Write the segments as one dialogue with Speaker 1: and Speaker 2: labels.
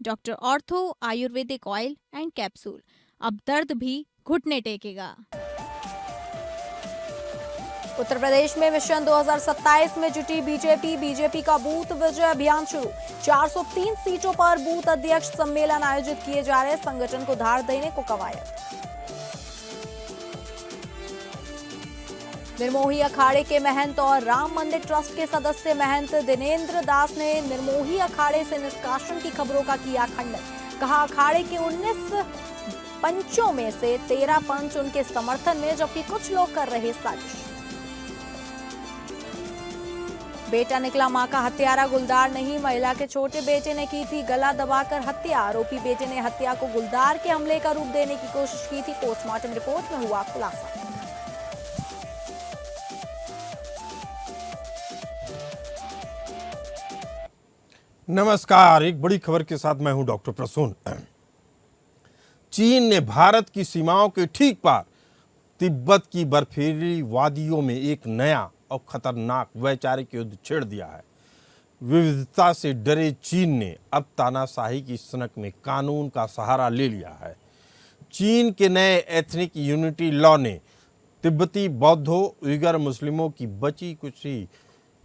Speaker 1: Doctor ortho Ayurvedic oil and capsule. अब दर्द भी घुटने टेकेगा।
Speaker 2: उत्तर प्रदेश में मिशन 2027 में जुटी बीजेपी का बूथ विजय अभियान शुरू। 403 सीटों पर बूथ अध्यक्ष सम्मेलन आयोजित किए जा रहे, संगठन को धार देने को कवायद। निर्मोही अखाड़े के महंत और राम मंदिर ट्रस्ट के सदस्य महंत दिनेंद्र दास ने निर्मोही अखाड़े से निष्कासन की खबरों का किया खंडन। कहा, अखाड़े के 19 पंचों में से 13 पंच उनके समर्थन में, जबकि कुछ लोग कर रहे साजिश। बेटा निकला मां का हत्यारा, गुलदार नहीं, महिला के छोटे बेटे ने की थी गला दबाकर हत्या। आरोपी बेटे ने हत्या को गुलदार के हमले का रूप देने की कोशिश की थी। पोस्टमार्टम रिपोर्ट में हुआ खुलासा।
Speaker 3: नमस्कार, एक बड़ी खबर के साथ मैं हूं डॉक्टर प्रसून। चीन ने भारत की सीमाओं के ठीक पार तिब्बत की बर्फीली वादियों में एक नया और खतरनाक वैचारिक युद्ध छेड़ दिया है। विविधता से डरे चीन ने अब तानाशाही की सनक में कानून का सहारा ले लिया है। चीन के नए एथनिक यूनिटी लॉ ने तिब्बती बौद्धों, उइगर मुस्लिमों की बची कुची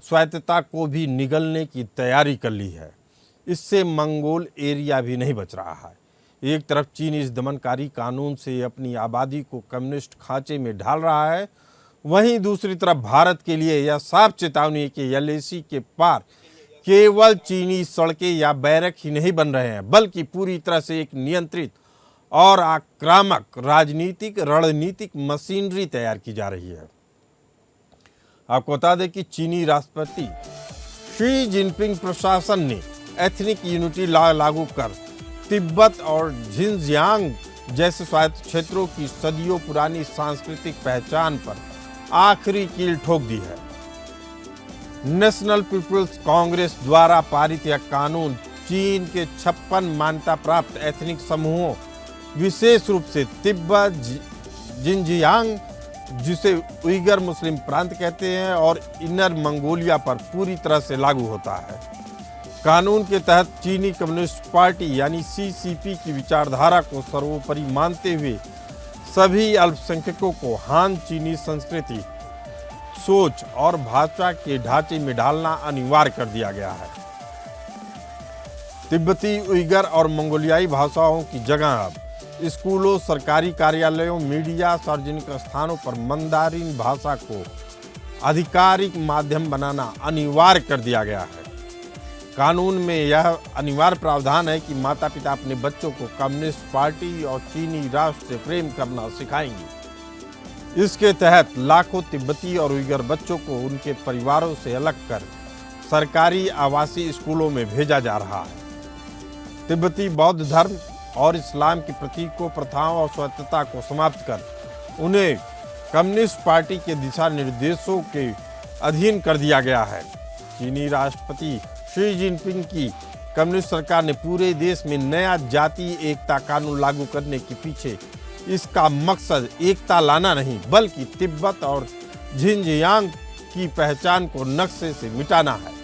Speaker 3: स्वायत्तता को भी निगलने की तैयारी कर ली है। इससे मंगोल एरिया भी नहीं बच रहा है। एक तरफ चीन इस दमनकारी कानून से अपनी आबादी को कम्युनिस्ट खांचे में ढाल रहा है, वहीं दूसरी तरफ भारत के लिए यह साफ चेतावनी है कि एलएसी के पार केवल चीनी सड़कें या बैरक ही नहीं बन रहे हैं, बल्कि पूरी तरह से एक नियंत्रित और आक्रामक राजनीतिक रणनीतिक मशीनरी तैयार की जा रही है। आपको बता दें कि चीनी राष्ट्रपति शी जिनपिंग प्रशासन ने एथनिक यूनिटी लॉ लागू कर तिब्बत और झिंजियांग जैसे स्वायत्त क्षेत्रों की सदियों पुरानी सांस्कृतिक पहचान पर आखिरी कील ठोक दी है। नेशनल पीपुल्स कांग्रेस द्वारा पारित यह कानून चीन के 56 मान्यता प्राप्त एथनिक समूहों, विशेष रूप से तिब्बत, जिंजियांग जिसे उइगर मुस्लिम प्रांत कहते हैं और इनर मंगोलिया पर पूरी तरह से लागू होता है। कानून के तहत चीनी कम्युनिस्ट पार्टी यानी सीसीपी की विचारधारा को सर्वोपरि मानते हुए सभी अल्पसंख्यकों को हान चीनी संस्कृति, सोच और भाषा के ढांचे में ढालना अनिवार्य कर दिया गया है। तिब्बती, उइगर और मंगोलियाई भाषाओं की जगह अब स्कूलों, सरकारी कार्यालयों, मीडिया, सार्वजनिक स्थानों पर मंदारिन भाषा को आधिकारिक माध्यम बनाना अनिवार्य कर दिया गया है। कानून में यह अनिवार्य प्रावधान है कि माता पिता अपने बच्चों को कम्युनिस्ट पार्टी और चीनी राष्ट्र से प्रेम करना सिखाएंगे। इसके तहत लाखों तिब्बती और उइगर बच्चों को उनके परिवारों से अलग कर सरकारी आवासीय स्कूलों में भेजा जा रहा है। तिब्बती बौद्ध धर्म और इस्लाम की प्रतीकों, प्रथाओं और स्वायत्तता को समाप्त कर उन्हें कम्युनिस्ट पार्टी के दिशा निर्देशों के अधीन कर दिया गया है। चीनी राष्ट्रपति शी जिनपिंग की कम्युनिस्ट सरकार ने पूरे देश में नया जाति एकता कानून लागू करने के पीछे इसका मकसद एकता लाना नहीं, बल्कि तिब्बत और झिंजियांग की पहचान को नक्शे से मिटाना है।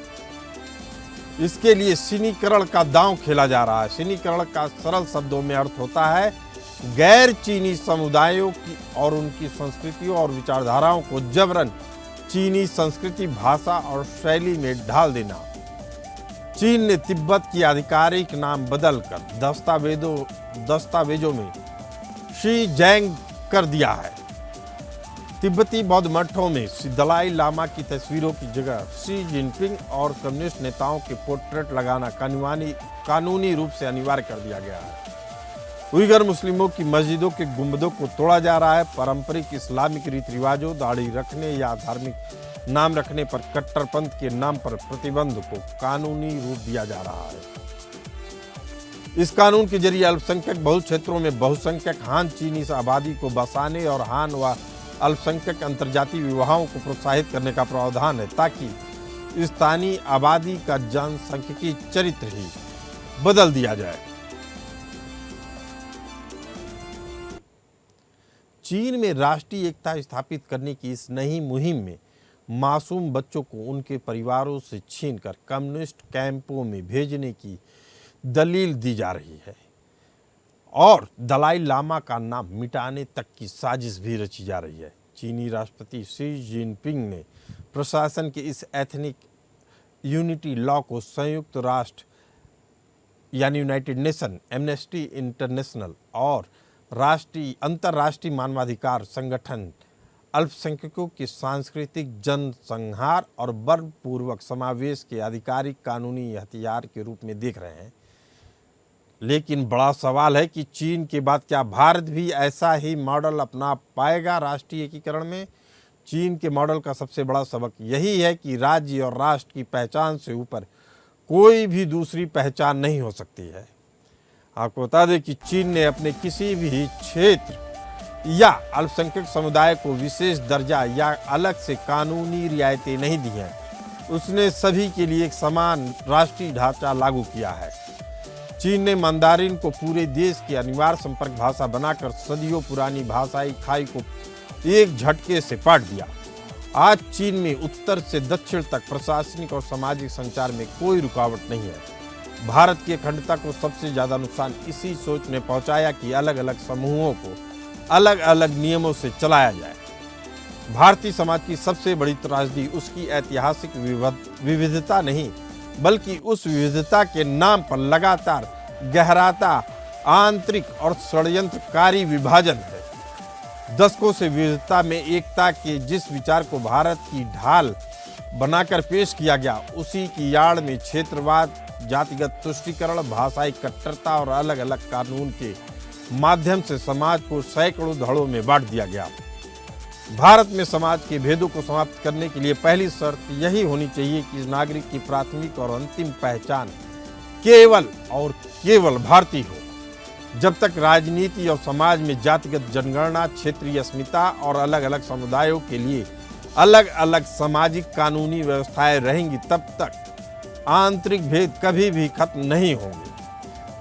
Speaker 3: इसके लिए सिनीकरण का दांव खेला जा रहा है। सिनीकरण का सरल शब्दों में अर्थ होता है गैर चीनी समुदायों की और उनकी संस्कृतियों और विचारधाराओं को जबरन चीनी संस्कृति, भाषा और शैली में ढाल देना। चीन ने तिब्बत की आधिकारिक नाम बदलकर दस्तावेजों में शीजैंग कर दिया है। तिब्बती बौद्ध मठों में दलाई लामा की तस्वीरों की जगह शी जिनपिंग और कम्युनिस्ट नेताओं के पोर्ट्रेट लगाना कानूनी रूप से अनिवार्य कर दिया गया है। उइगर मुस्लिमों की मस्जिदों के गुंबदों को तोड़ा जा रहा है। पारंपरिक इस्लामिक रीति रिवाजों, दाढ़ी रखने या धार्मिक नाम रखने पर कट्टरपंथ के नाम पर प्रतिबंध को कानूनी रूप दिया जा रहा है। इस कानून के जरिए अल्पसंख्यक बहुल क्षेत्रों में बहुसंख्यक हान चीनी आबादी को बसाने और हान व अल्पसंख्यक अंतर्जातीय विवाहों को प्रोत्साहित करने का प्रावधान है, ताकि स्थानीय आबादी का जनसांख्यिकी चरित्र ही बदल दिया जाए। चीन में राष्ट्रीय एकता स्थापित करने की इस नई मुहिम में मासूम बच्चों को उनके परिवारों से छीनकर कम्युनिस्ट कैंपों में भेजने की दलील दी जा रही है और दलाई लामा का नाम मिटाने तक की साजिश भी रची जा रही है। चीनी राष्ट्रपति शी जिनपिंग ने प्रशासन के इस एथनिक यूनिटी लॉ को संयुक्त राष्ट्र यानी यूनाइटेड नेशन, एमनेस्टी इंटरनेशनल और अंतर्राष्ट्रीय मानवाधिकार संगठन अल्पसंख्यकों के सांस्कृतिक जनसंहार और बलपूर्वक समावेश के आधिकारिक कानूनी हथियार के रूप में देख रहे हैं। लेकिन बड़ा सवाल है कि चीन के बाद क्या भारत भी ऐसा ही मॉडल अपना पाएगा राष्ट्रीय एकीकरण में? चीन के मॉडल का सबसे बड़ा सबक यही है कि राज्य और राष्ट्र की पहचान से ऊपर कोई भी दूसरी पहचान नहीं हो सकती है। आपको बता दें कि चीन ने अपने किसी भी क्षेत्र या अल्पसंख्यक समुदाय को विशेष दर्जा या अलग से कानूनी रियायतें नहीं दी हैं। उसने सभी के लिए एक समान राष्ट्रीय ढांचा लागू किया है। चीन ने मंदारिन को पूरे देश की अनिवार्य संपर्क भाषा बनाकर सदियों पुरानी भाषाई खाई को एक झटके से पाट दिया। आज चीन में उत्तर से दक्षिण तक प्रशासनिक और सामाजिक संचार में कोई रुकावट नहीं है। भारत की अखंडता को सबसे ज्यादा नुकसान इसी सोच ने पहुंचाया कि अलग अलग समूहों को अलग अलग नियमों से चलाया जाए। भारतीय समाज की सबसे बड़ी त्रासदी उसकी ऐतिहासिक विविधता नहीं, बल्कि उस विविधता के नाम पर लगातार गहराता आंतरिक और षड्यंत्रकारी विभाजन है। दशकों से विविधता में एकता के जिस विचार को भारत की ढाल बनाकर पेश किया गया, उसी की आड़ में क्षेत्रवाद, जातिगत तुष्टीकरण, भाषाई कट्टरता और अलग अलग कानून के माध्यम से समाज को सैकड़ों धड़ों में बांट दिया गया। भारत में समाज के भेदों को समाप्त करने के लिए पहली शर्त यही होनी चाहिए कि नागरिक की प्राथमिक और अंतिम पहचान केवल और केवल भारतीय हो। जब तक राजनीति और समाज में जातिगत जनगणना, क्षेत्रीय अस्मिता और अलग अलग समुदायों के लिए अलग अलग सामाजिक कानूनी व्यवस्थाएं रहेंगी, तब तक आंतरिक भेद कभी भी खत्म नहीं होंगे।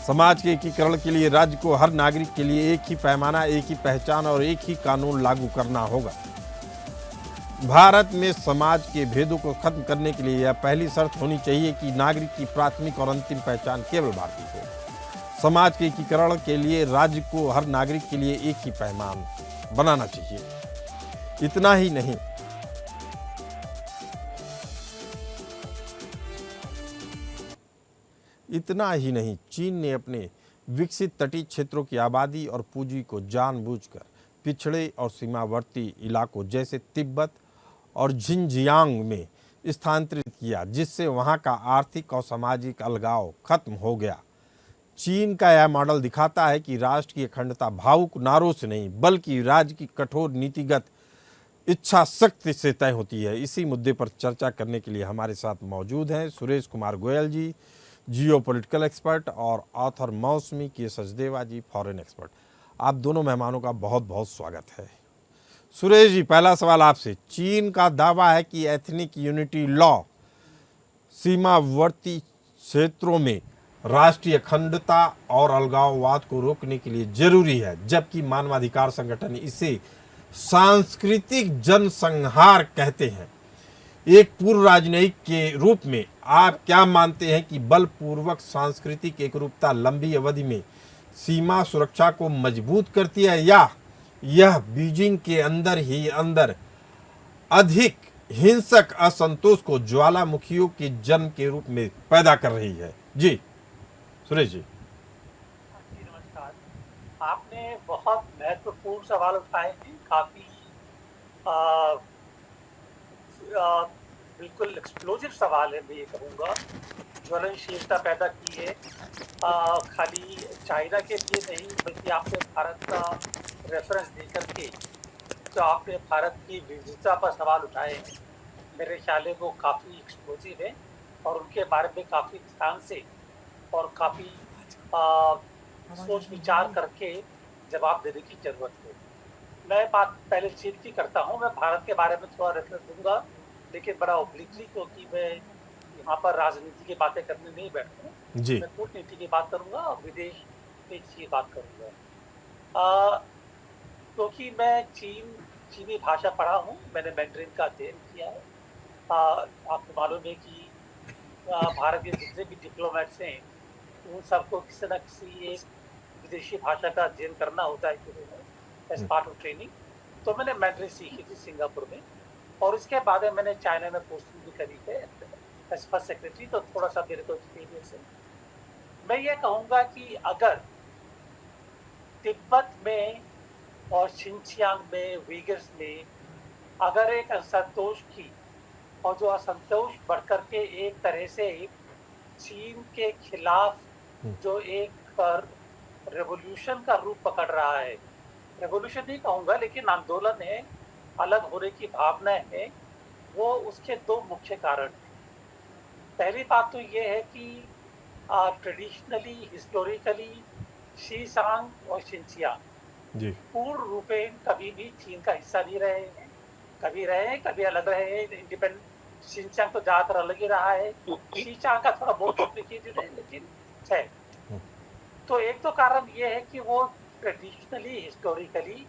Speaker 3: समाज के एकीकरण के लिए राज्य को हर नागरिक के लिए एक ही पैमाना, एक ही पहचान और एक ही कानून लागू करना होगा। भारत में समाज के भेदों को खत्म करने के लिए यह पहली शर्त होनी चाहिए कि नागरिक की प्राथमिक और अंतिम पहचान केवल भारतीय हो। समाज के एकीकरण के लिए राज्य को हर नागरिक के लिए एक ही पैमान बनाना चाहिए। इतना ही नहीं, चीन ने अपने विकसित तटीय क्षेत्रों की आबादी और पूंजी को जानबूझकर पिछड़े और सीमावर्ती इलाकों जैसे तिब्बत और झिंजियांग में स्थानांतरित किया, जिससे वहां का आर्थिक और सामाजिक अलगाव खत्म हो गया। चीन का यह मॉडल दिखाता है कि राष्ट्र की अखंडता भावुक नारों से नहीं, बल्कि राज्य की कठोर नीतिगत इच्छा शक्ति से तय होती है। इसी मुद्दे पर चर्चा करने के लिए हमारे साथ मौजूद हैं सुरेश कुमार गोयल जी, जियोपॉलिटिकल एक्सपर्ट, और ऑथर मौसमी के सचदेवा जी, फॉरेन एक्सपर्ट। आप दोनों मेहमानों का बहुत बहुत स्वागत है। सुरेश जी, पहला सवाल आपसे। चीन का दावा है कि एथनिक यूनिटी लॉ सीमावर्ती क्षेत्रों में राष्ट्रीय अखंडता और अलगाववाद को रोकने के लिए जरूरी है, जबकि मानवाधिकार संगठन इसे सांस्कृतिक जनसंहार कहते हैं। एक पूर्व राजनयिक के रूप में आप क्या मानते हैं कि बलपूर्वक सांस्कृतिक एकरूपता लंबी अवधि में सीमा सुरक्षा को मजबूत करती है, या यह बीजिंग के अंदर ही अंदर अधिक हिंसक असंतोष को ज्वालामुखियों के जन्म के रूप में पैदा कर रही है? जी सुरेश जी।
Speaker 4: नमस्कार। आपने बहुत महत्वपूर्ण सवाल उठाए हैं, काफी बिल्कुल एक्सप्लोजिव सवाल है। मैं ये कहूँगा ज्वलनशीलता पैदा की है, खाली चाइना के लिए नहीं, बल्कि आपने भारत का रेफरेंस देकर के तो आपने भारत की विविधता पर सवाल उठाए हैं। मेरे ख्याल है वो काफ़ी एक्सप्लोजिव है और उनके बारे में काफ़ी ध्यान से और काफ़ी सोच विचार करके जवाब देने की ज़रूरत है। मैं बात पहले चीन की करता हूँ, मैं भारत के बारे में थोड़ा रेफरेंस दूंगा, लेकिन बड़ा ओब्लिकली, क्योंकि मैं यहाँ पर राजनीति की बातें करने नहीं बैठूँ। मैं कूटनीति की बात करूँगा और विदेश नीति की बात करूँगा। क्योंकि मैं चीनी भाषा पढ़ा हूँ, मैंने मैंड्रिन का अध्ययन किया है। आपको मालूम है कि भारत के जितने भी डिप्लोमेट्स हैं उन सबको किसी न किसी एक विदेशी भाषा का अध्ययन करना होता है शुरू में एज पार्ट ऑफ ट्रेनिंग। तो मैंने मैंड्रिन सीखी थी सिंगापुर में, और इसके बाद में मैंने चाइना में पोस्टिंग भी करी है एज फर्स्ट सेक्रेटरी, तो थोड़ा सा मेरे को एक्सपीरियंस है। मैं ये कहूँगा कि अगर तिब्बत में और शिनचियांग में, उइगर्स में अगर एक असंतोष की, और जो असंतोष बढ़कर के एक तरह से चीन के खिलाफ जो एक रेवोल्यूशन का रूप पकड़ रहा है, रेवोल्यूशन नहीं कहूँगा लेकिन आंदोलन है, अलग होने की भावना है, वो उसके दो मुख्य कारण हैं। पहली बात तो ये है कि ट्रेडिशनली, हिस्टोरिकली शीशांग और शिनचियांग
Speaker 3: जी
Speaker 4: पूर्ण रूपेण कभी भी चीन का हिस्सा नहीं रहे हैं, कभी अलग रहे हैं। इंडिपेंडेंट शिनचियांग तो ज्यादातर अलग ही रहा है, शीशांग का थोड़ा बहुत कॉम्प्लिकेटेड है लेकिन है। तो एक तो कारण ये है कि वो ट्रेडिशनली, हिस्टोरिकली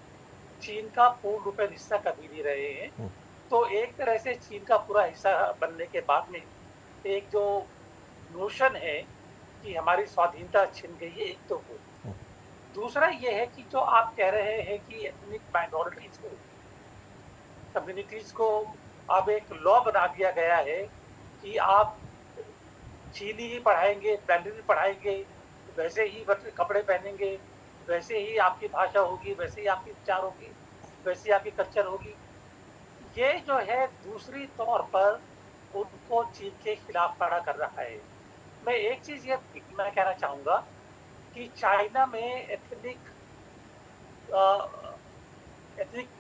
Speaker 4: चीन का पूर्ण रूपेण हिस्सा कभी नहीं रहे हैं। तो एक तरह से चीन का पूरा हिस्सा बनने के बाद में एक जो नोशन है कि हमारी स्वाधीनता छिन गई है, एक तो वो। दूसरा ये है कि जो आप कह रहे हैं कि एथनिक माइनॉरिटीज को, कम्युनिटीज को अब एक लॉ बना दिया गया है कि आप चीनी ही पढ़ाएंगे, मैंड्रिन पढ़ाएंगे, वैसे ही कपड़े पहनेंगे, वैसे ही आपकी भाषा होगी, वैसे ही आपकी विचार होगी, वैसे ही आपकी कल्चर होगी। ये जो है दूसरी तौर पर उनको चीन के खिलाफ खड़ा कर रहा है। मैं एक चीज ये मैं कहना चाहूँगा कि चाइना में एथनिक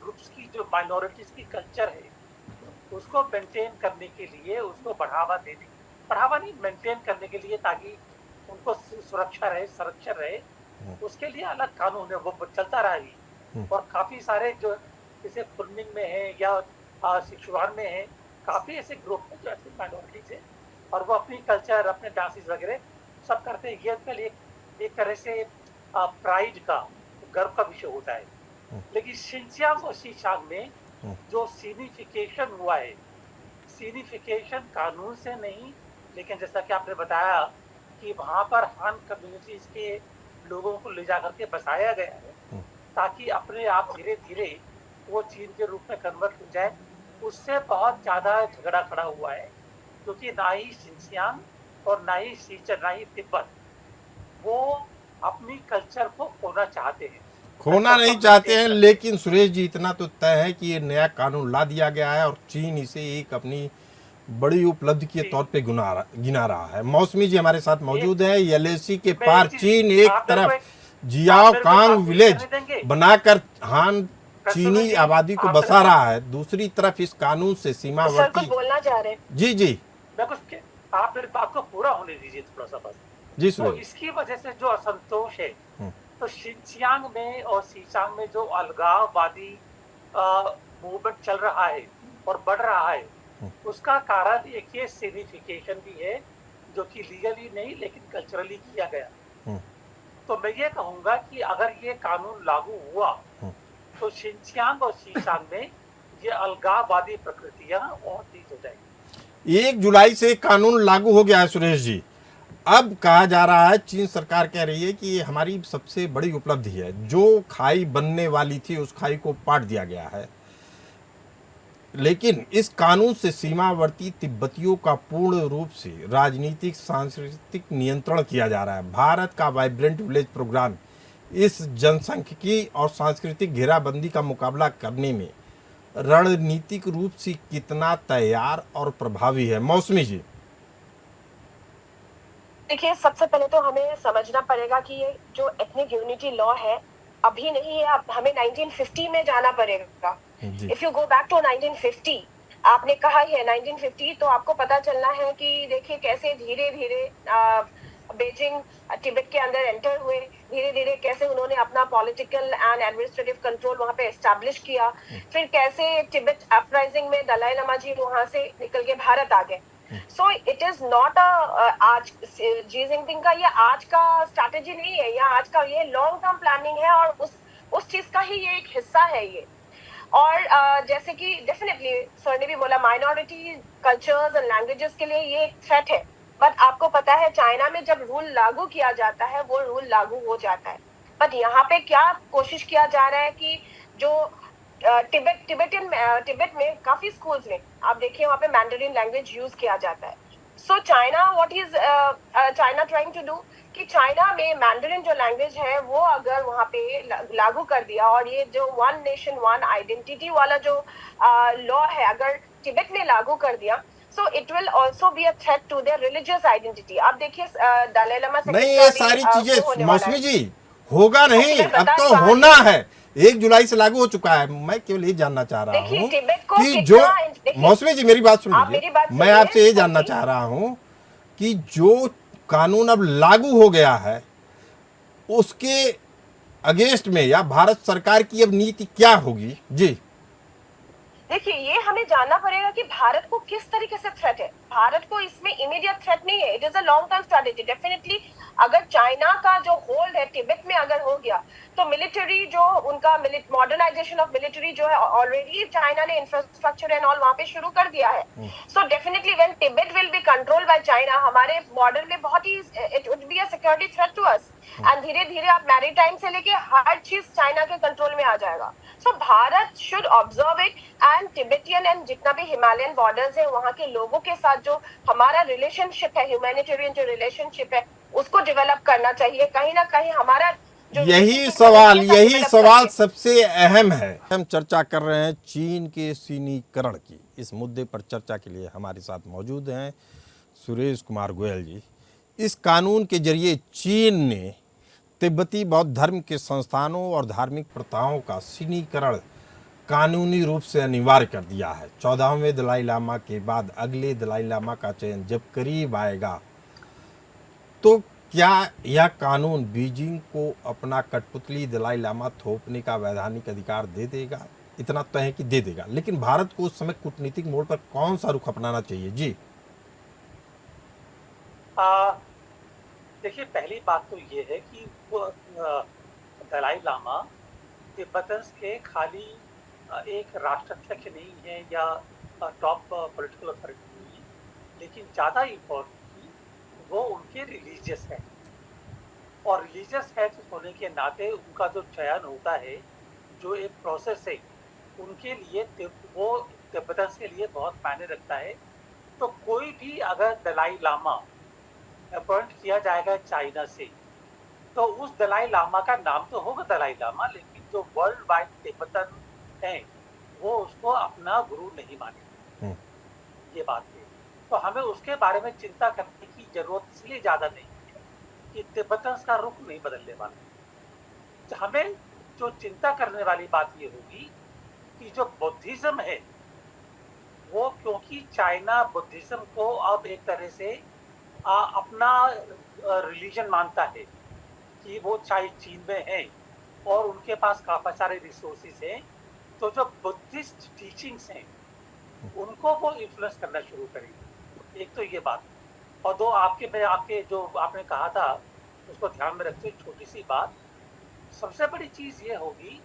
Speaker 4: ग्रुप्स की जो माइनॉरिटीज की कल्चर है, उसको मेंटेन करने के लिए, उसको बढ़ावा नहीं मेंटेन करने के लिए, ताकि उनको सुरक्षा रहे, संरक्षण रहे, उसके लिए अलग कानून है, वो चलता रहा ही। और काफी सारे जो जैसे कुनमिंग में है या सिचुआन में है, काफी ऐसे ग्रुप है जो ऐसी माइनॉरिटीज है, और वो अपनी कल्चर, अपने डांसेस वगैरह सब करते हैं। ये उनके लिए एक तरह से प्राइड का, गर्व का विषय होता है। लेकिन शिनचियांग और शीशांग में जो सीनिफिकेशन हुआ है, सीनिफिकेशन कानून से नहीं, लेकिन जैसा कि आपने बताया कि वहाँ पर हान कम्युनिटीज के लोगों को ले जाकर के बसाया गया है, ताकि अपने आप धीरे धीरे वो चीन के रूप में कन्वर्ट हो जाए। उससे बहुत ज़्यादा झगड़ा खड़ा हुआ है, क्योंकि ना ही शिनचियांग और ना ही शीचर, ना ही तिब्बत वो अपनी कल्चर को खोना चाहते हैं,
Speaker 3: खोना नहीं चाहते हैं। लेकिन सुरेश जी, इतना तो तय है कि ये नया कानून ला दिया गया है और चीन इसे एक अपनी बड़ी उपलब्धि के तौर पे गिना रहा है। मौसमी जी हमारे साथ मौजूद हैं। एलएसी के पार चीन एक तरफ जियाओ कांग विलेज बनाकर हान चीनी आबादी को बसा रहा है, दूसरी तरफ इस कानून से सीमावर्ती
Speaker 2: बोलना चाह रहे हैं।
Speaker 3: जी
Speaker 4: मैं कुछ, आप मेरी बात को पूरा होने दीजिए थोड़ा सा बस।
Speaker 3: जी
Speaker 4: तो इसकी वजह से जो असंतोष है, तो शिनचियांग में और शीशांग में जो अलगाववादी मूवमेंट चल रहा है और बढ़ रहा है, उसका कारण एक ये सिग्निफिकेशन भी है, जो कि लीगली नहीं लेकिन कल्चरली किया गया। तो मैं ये कहूँगा कि अगर ये कानून लागू हुआ तो शिनचियांग और शीशांग में ये अलगाववादी प्रकृतियां और तेज हो जाएगी।
Speaker 3: 1 जुलाई से कानून लागू हो गया है सुरेश जी। अब कहा जा रहा है, चीन सरकार कह रही है कि ये हमारी सबसे बड़ी उपलब्धि है, जो खाई बनने वाली थी उस खाई को पाट दिया गया है। लेकिन इस कानून से सीमावर्ती तिब्बतियों का पूर्ण रूप से राजनीतिक सांस्कृतिक नियंत्रण किया जा रहा है। भारत का वाइब्रेंट विलेज प्रोग्राम इस जनसांख्यिकी और सांस्कृतिक घेराबंदी का मुकाबला करने में रणनीतिक रूप से कितना तैयार और प्रभावी है? मौसमी जी।
Speaker 5: देखिए, सबसे पहले तो हमें समझना पड़ेगा कि ये जो एथनिक यूनिटी लॉ है अभी नहीं है, अब हमें 1950 में जाना पड़ेगा। If you go back to 1950, आपने कहा है 1950, तो आपको पता चलना है कि देखिए कैसे धीरे धीरे बीजिंग तिब्बत के अंदर एंटर हुए, धीरे धीरे कैसे उन्होंने अपना पॉलिटिकल एंड एडमिनिस्ट्रेटिव कंट्रोल वहाँ पे एस्टैब्लिश किया, फिर कैसे तिब्बत अपराइजिंग में दलाई लामा जी वहाँ से निकल के भारत आ गए। सो इट इज नॉट आज जी जिनपिंग का ये आज का स्ट्रैटेजी नहीं है, या आज का ये लॉन्ग टर्म प्लानिंग है, और उस चीज का ही ये एक हिस्सा है ये। और जैसे कि डेफिनेटली सर ने भी बोला, माइनॉरिटी कल्चर्स एंड लैंग्वेजेस के लिए ये एक थ्रेट है, बट आपको पता है चाइना में जब रूल लागू किया जाता है वो रूल लागू हो जाता है। बट यहाँ पे क्या कोशिश किया जा रहा है कि जो तिब्बत में काफी स्कूल्स में आप देखिए वहाँ पे मैंडरिन लैंग्वेज यूज किया जाता है। So China what is China trying to do कि चाइना में मैंडरिन जो लैंग्वेज है वो अगर वहाँ पे लागू कर दिया और ये जो वन नेशन वन आइडेंटिटी वाला जो लॉ है अगर तिब्बत में लागू कर दिया so it will also be a threat to their religious identity। आप देखिए दलाई लामा से
Speaker 3: नहीं, ये सारी चीजें मौसमी जी होगा नहीं, अब तो होना है। 1 जुलाई से लागू हो चुका है। मैं केवल ये जानना चाह रहा हूँ कि जो मौसमी जी मेरी बात सुन लीजिए, मैं आपसे ये जानना चाह रहा हूँ कि जो कानून अब लागू हो गया है उसके अगेंस्ट में या भारत सरकार की अब नीति क्या होगी? जी
Speaker 5: देखिए ये हमें जानना पड़ेगा कि भारत को किस तरीके से थ्रेट है। भारत को इसमें इमीडिएट थ्रेट नहीं है, it is a long term strategy. Definitely अगर चाइना का जो होल्ड है तिब्बत में अगर हो गया तो मिलिट्री जो उनका मॉडर्नाइजेशन ऑफ मिलिट्री जो है ऑलरेडी चाइना ने इंफ्रास्ट्रक्चर एंड ऑल वहां पे शुरू कर दिया है। So definitely when Tibet will be controlled by China हमारे बॉर्डर में बहुत ही it would be a security threat to us and धीरे धीरे आप मैरीटाइम से लेके हर चीज चाइना के कंट्रोल में आ जाएगा। So Bharat should observe it and Tibetan and जितना भी हिमालयन बॉर्डर्स है वहाँ के लोगों के साथ जो हमारा रिलेशनशिप है ह्यूमैनिटेरियन जो रिलेशनशिप है उसको डेवलप करना चाहिए। कहीं ना कहीं हमारा
Speaker 3: यही सवाल सबसे अहम है। हम चर्चा कर रहे हैं चीन के चीनीकरण की। इस मुद्दे पर चर्चा के लिए हमारे साथ मौजूद हैं सुरेश कुमार गोयल जी। इस कानून के जरिए चीन ने तिब्बती बौद्ध धर्म के संस्थानों और धार्मिक प्रथाओं का चीनीकरण कानूनी रूप से अनिवार्य कर दिया है। 14वें दलाई लामा के बाद अगले दलाई लामा का चयन जब करीब आएगा तो क्या यह कानून बीजिंग को अपना कठपुतली दलाई लामा थोपने का वैधानिक अधिकार दे देगा? इतना तो है कि दे देगा, लेकिन भारत को उस समय कूटनीतिक मोड़ पर कौन सा रुख अपनाना चाहिए? जी
Speaker 4: देखिए पहली बात तो ये है कि वो दलाई लामा तिब्बतन्स के खाली एक राष्ट्राध्यक्ष नहीं है या टॉप पॉलिटिकल अथॉरिटी नहीं है, लेकिन ज़्यादा इम्पोर्टेंट वो उनके रिलीजियस है। और रिलीजियस है तो होने के नाते उनका जो चयन होता है जो एक प्रोसेस है उनके लिए वो तिब्बतन्स के लिए बहुत मायने रखता है। तो कोई भी अगर दलाई लामा अपॉइंट किया जाएगा चाइना से तो उस दलाई लामा का नाम तो होगा दलाई लामा, लेकिन जो वर्ल्ड वाइड तिब्बतन है वो उसको अपना गुरु नहीं माने। ये बात है, तो हमें उसके बारे में चिंता करने की जरूरत इसलिए ज्यादा नहीं है कि तिब्बतन्स का रुख नहीं बदलने वाला। हमें जो चिंता करने वाली बात ये होगी कि जो बुद्धिज्म है वो, क्योंकि चाइना बुद्धिज्म को अब एक तरह से अपना रिलीजन मानता है कि वो चाहे चीन में है और उनके पास काफी सारे रिसोर्सेज हैं, तो जो बुद्धिस्ट टीचिंग्स हैं उनको वो इन्फ्लुएंस करना शुरू करेंगे। एक तो ये बात, और दो आपके जो आपने कहा था उसको ध्यान में रखते हुए छोटी सी बात, सबसे बड़ी चीज़ ये होगी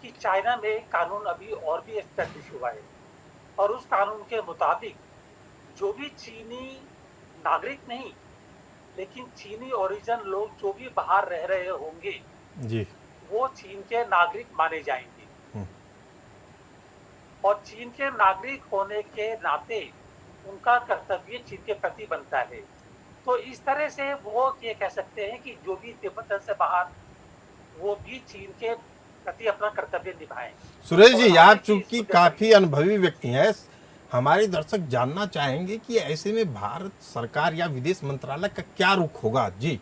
Speaker 4: कि चाइना में कानून अभी और भी एस्टैब्लिश हुआ है और उस कानून के मुताबिक जो भी चीनी नागरिक नहीं लेकिन चीनी ओरिजिन लोग जो भी बाहर रह रहे होंगे
Speaker 3: जी
Speaker 4: वो चीन के नागरिक माने जाएंगे। और चीन के नागरिक होने के नाते उनका कर्तव्य चीन के प्रति बनता है। तो इस तरह से वो ये कह सकते हैं कि जो भी तिब्बत से बाहर वो भी चीन के प्रति अपना कर्तव्य निभाएं।
Speaker 3: सुरेश जी, आप चूंकि काफी अनुभवी व्यक्ति हैं, हमारे दर्शक जानना चाहेंगे कि ऐसे में भारत सरकार या विदेश मंत्रालय का क्या रुख होगा? जी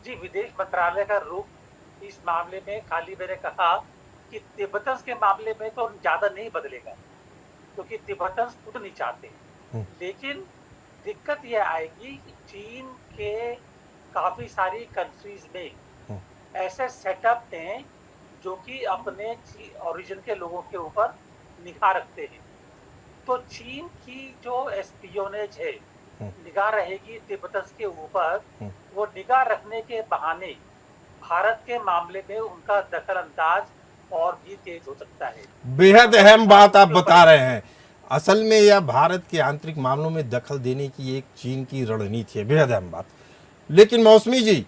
Speaker 4: विदेश मंत्रालय का रुख इस मामले में खाली मैंने कहा कि तिब्बतन्स के मामले में तो ज्यादा नहीं बदलेगा क्योंकि तिब्बतन्स खुद नहीं चाहते, लेकिन दिक्कत यह आएगी कि चीन के काफी सारी कंट्रीज में ऐसे सेटअप हैं जो कि अपने ओरिजिन के लोगों के ऊपर निगाह रखते हैं। तो चीन की जो एस्पियोनेज है निगाह रहेगी तिब्बतन्स के ऊपर, वो निगाह रखने के बहाने भारत के मामले में उनका दखल अंदाज और भी तेज हो सकता है।
Speaker 3: बेहद अहम बात आप बता रहे हैं। असल में यह भारत के आंतरिक मामलों में दखल देने की एक चीन की रणनीति है, बेहद अहम बात। लेकिन मौसमी जी,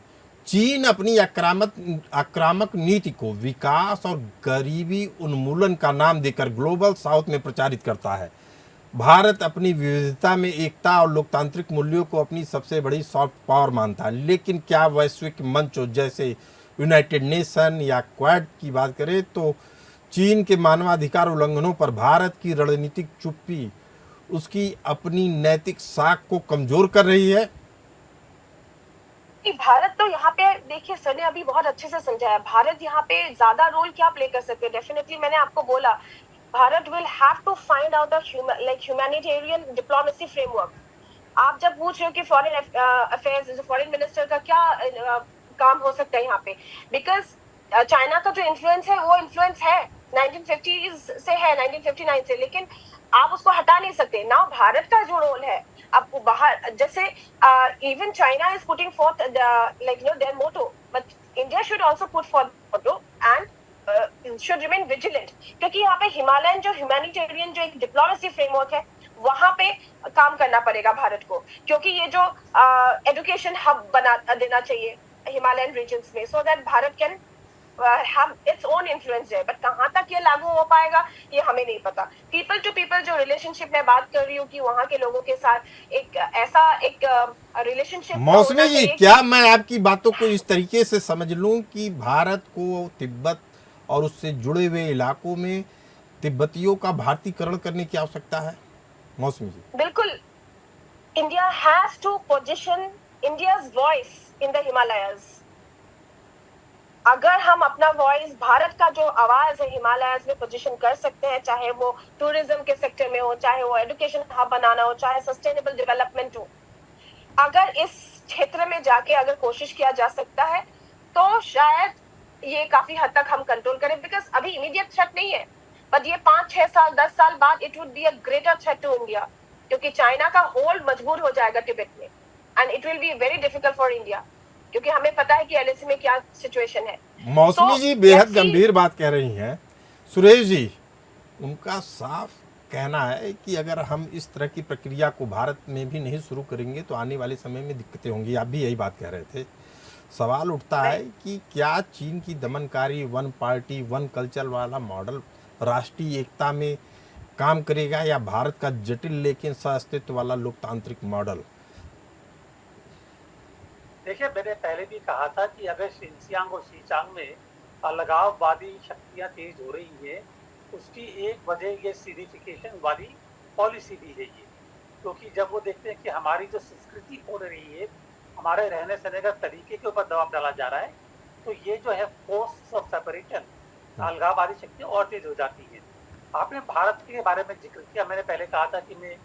Speaker 3: चीन अपनी आक्रामक नीति को विकास और गरीबी उन्मूलन का नाम देकर ग्लोबल साउथ में प्रचारित करता है। भारत अपनी विविधता में एकता और लोकतांत्रिक मूल्यों को अपनी सबसे बड़ी सॉफ्ट पावर मानता है। लेकिन क्या वैश्विक मंचों जैसे यूनाइटेड नेशन या क्वाड की बात करें तो चीन के मानवाधिकार उल्लंघनों पर भारत की रणनीतिक चुप्पी उसकी अपनी नैतिक साख को कमजोर कर रही है?
Speaker 5: भारत तो यहाँ पे देखिए, सर ने अभी बहुत अच्छे से समझाया, भारत यहाँ पे ज्यादा रोल क्या प्ले कर सकते हैं। डेफिनेटली मैंने आपको बोला, Bharat will have to find out humanitarian diplomacy framework. आप जब पूछ रहे हो कि फॉरेन अफेयर्स, फॉरेन मिनिस्टर का क्या काम हो सकता है यहाँ पे, बिकॉज चाइना का जो इन्फ्लुएंस है वो इन्फ्लुएंस है 1950s से है, 1959 से, लेकिन आप उसको हटा नहीं सकते ना। भारत का जो रोल है, अब बाहर जैसे even China is putting forth their motto, but India should also put forth motto and should remain vigilant, क्योंकि यहाँ पे हिमालयन जो ह्यूमैनिटेरियन जो एक डिप्लोमेसी फ्रेमवर्क है वहां पे काम करना पड़ेगा भारत को, क्योंकि ये जो एजुकेशन हब बना देना चाहिए हिमालयन रीजन्स में, so that Bharat can have its own influence there, but कहाँ तक ये लागू हो पाएगा ये हमें नहीं पता। पीपल टू पीपल जो रिलेशनशिप में बात कर रही हूँ कि वहाँ के लोगों के साथ एक ऐसा एक रिलेशनशिप।
Speaker 3: मौसमी जी, क्या मैं आपकी बातों को इस तरीके से समझ लूं कि भारत को तिब्बत और उससे जुड़े हुए इलाकों में तिब्बतियों का भारतीकरण करने की आवश्यकता है? मौसमी जी,
Speaker 5: बिल्कुल। India has to position India's voice in the Himalayas. अगर हम अपना वॉइस, भारत का जो आवाज है हिमालयाज में पोजीशन कर सकते हैं, चाहे वो टूरिज्म के सेक्टर में हो, चाहे वो एजुकेशन हब बनाना हो, चाहे सस्टेनेबल डेवलपमेंट हो, अगर इस क्षेत्र में जाके अगर कोशिश किया जा सकता है तो शायद ये काफी हद तक हम कंट्रोल करें। बिकॉज अभी इमीडिएट थ्रेट नहीं है, बट ये 5, 6 साल 10 साल बाद it would be a greater threat to India, क्योंकि चाइना का होल्ड मजबूर हो जाएगा तिब्बत में, and it will be very difficult for India, क्योंकि हमें पता है कि एलएसी में क्या सिचुएशन है।
Speaker 3: मौसमी जी बेहद गंभीर बात कह रही हैं। सुरेश जी, उनका साफ कहना है कि अगर हम इस तरह की प्रक्रिया को भारत में भी नहीं शुरू करेंगे तो आने वाले समय में दिक्कतें होंगी। आप भी यही बात कह रहे थे। सवाल उठता है कि क्या चीन की दमनकारी वन पार्टी वन कल्चर वाला मॉडल राष्ट्रीय एकता में काम करेगा या भारत का जटिल लेकिन सह-अस्तित्व वाला लोकतांत्रिक मॉडल?
Speaker 4: देखिए, मैंने पहले भी कहा था कि अगर शिनजियांग और शीचांग में अलगाववादी शक्तियां तेज हो रही है, उसकी एक वजह ये सिग्निफिकेशन वाली पॉलिसी भी है ये, क्योंकि जब वो देखते हैं कि हमारी जो संस्कृति हो रही है, हमारे रहने सहने का तरीके के ऊपर दबाव डाला जा रहा है, तो ये जो है फोर्स ऑफ सेपरेशन, अलगाववादी शक्तियाँ और तेज हो जाती है। आपने भारत के बारे में जिक्र किया, मैंने पहले कहा था कि मैं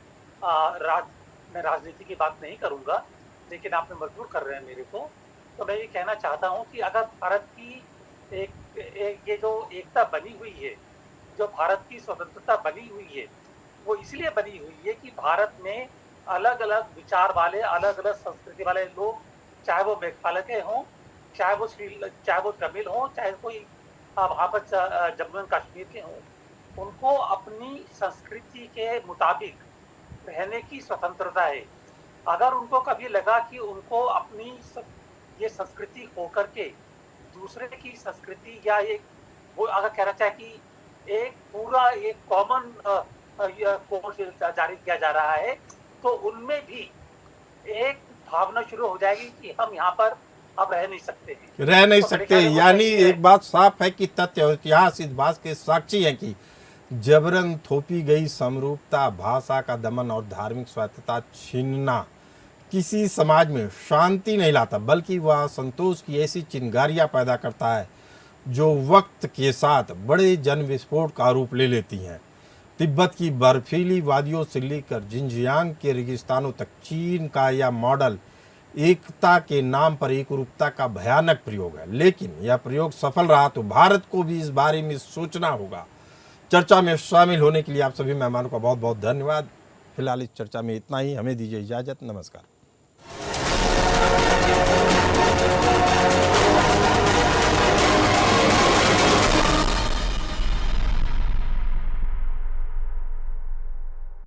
Speaker 4: राजनीति की बात नहीं करूँगा, लेकिन आपने मजबूर कर रहे हैं मेरे को, तो मैं ये कहना चाहता हूँ कि अगर भारत की ये जो एकता बनी हुई है, जो भारत की स्वतंत्रता बनी हुई है, वो इसलिए बनी हुई है कि भारत में अलग अलग विचार वाले, अलग अलग संस्कृति वाले लोग, चाहे वो मेघालय के हों, चाहे वो तमिल हों, चाहे कोई वहाँ पर जम्मू एंड कश्मीर के हों, उनको अपनी संस्कृति के मुताबिक रहने की स्वतंत्रता है। अगर उनको कभी लगा कि उनको अपनी ये संस्कृति होकर के दूसरे की संस्कृति या एक वो अगर कहना चाहे कि एक पूरा एक कॉमन कोड जारी किया जा रहा है, तो उनमें भी एक भावना शुरू हो जाएगी कि हम यहाँ पर अब रह नहीं सकते,
Speaker 3: यानी एक बात साफ है कि तथ्य और इतिहास इस बात के साक्षी है कि जबरन थोपी गई समरूपता, भाषा का दमन और धार्मिक स्वायत्तता छीनना किसी समाज में शांति नहीं लाता, बल्कि वह संतोष की ऐसी चिंगारियां पैदा करता है जो वक्त के साथ बड़े जन विस्फोट का रूप ले लेती हैं। तिब्बत की बर्फीली वादियों से लेकर जिनजियांग के रेगिस्तानों तक चीन का यह मॉडल एकता के नाम पर एकरूपता का भयानक प्रयोग है। लेकिन यह प्रयोग सफल रहा तो भारत को भी इस बारे में सोचना होगा। चर्चा में शामिल होने के लिए आप सभी मेहमानों का बहुत बहुत धन्यवाद। फिलहाल इस चर्चा में इतना ही। हमें दीजिए इजाजत। नमस्कार।